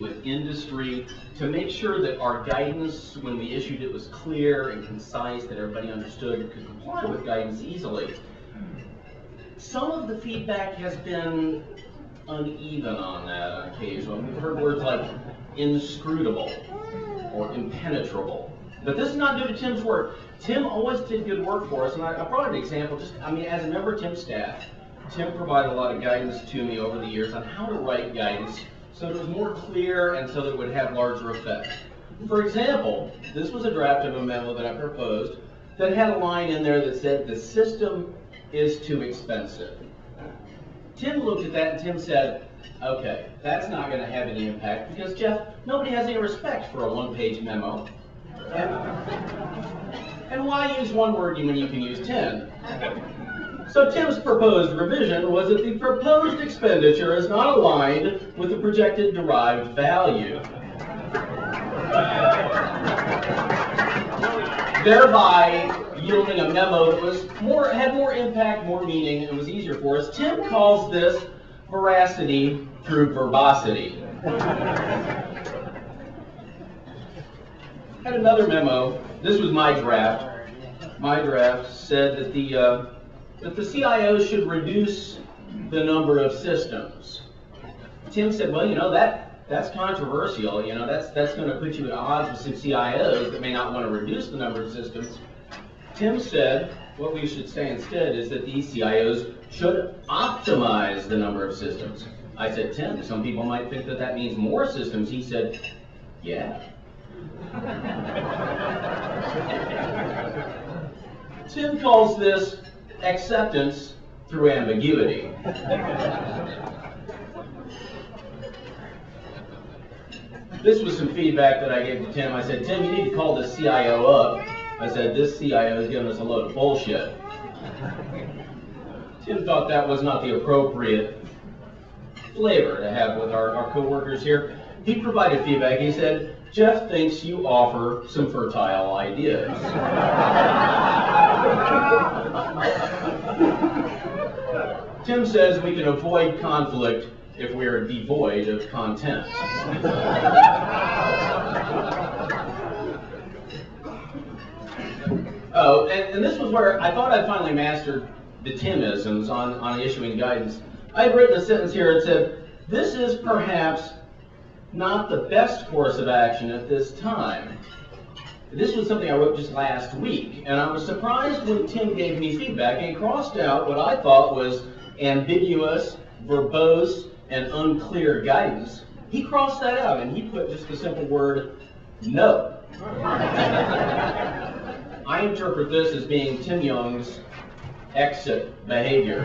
with industry to make sure that our guidance, when we issued it, was clear and concise, that everybody understood and could comply with guidance easily. Some of the feedback has been uneven on that on occasion. We've heard words like inscrutable or impenetrable. But this is not due to Tim's work. Tim always did good work for us, and I brought an example. As a member of Tim's staff, Tim provided a lot of guidance to me over the years on how to write guidance so that it was more clear and so that it would have larger effect. For example, this was a draft of a memo that I proposed that had a line in there that said, "The system is too expensive." Tim looked at that and Tim said, "Okay, that's not going to have any impact because, Jeff, nobody has any respect for a one-page memo. And why use one word when you can use 10? So Tim's proposed revision was that the proposed expenditure is not aligned with the projected derived value, thereby yielding a memo that had more impact, more meaning, and was easier for us. Tim calls this veracity through verbosity. Had another memo. This was my draft. My draft said that the CIO should reduce the number of systems. Tim said, "Well, that's controversial. That's going to put you at odds with some CIOs that may not want to reduce the number of systems." Tim said, what we should say instead is that these CIOs should optimize the number of systems. I said, "Tim, some people might think that means more systems." He said, "Yeah." Tim calls this acceptance through ambiguity. This was some feedback that I gave to Tim. I said, "Tim, you need to call this CIO up." I said, "This CIO is giving us a load of bullshit." Tim thought that was not the appropriate flavor to have with our co-workers here. He provided feedback. He said, "Jeff thinks you offer some fertile ideas." Tim says we can avoid conflict if we are devoid of content. Oh, and this was where I thought I'd finally mastered the Timisms on issuing guidance. I had written a sentence here that said, "This is perhaps not the best course of action at this time." This was something I wrote just last week, and I was surprised when Tim gave me feedback and crossed out what I thought was ambiguous, verbose, and unclear guidance. He crossed that out and he put just the simple word, "No." I interpret this as being Tim Young's exit behavior.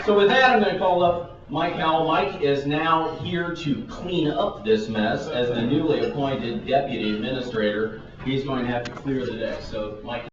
So with that, I'm going to call up Mike Howell. Mike is now here to clean up this mess as the newly appointed deputy administrator. He's going to have to clear the deck. So, Mike.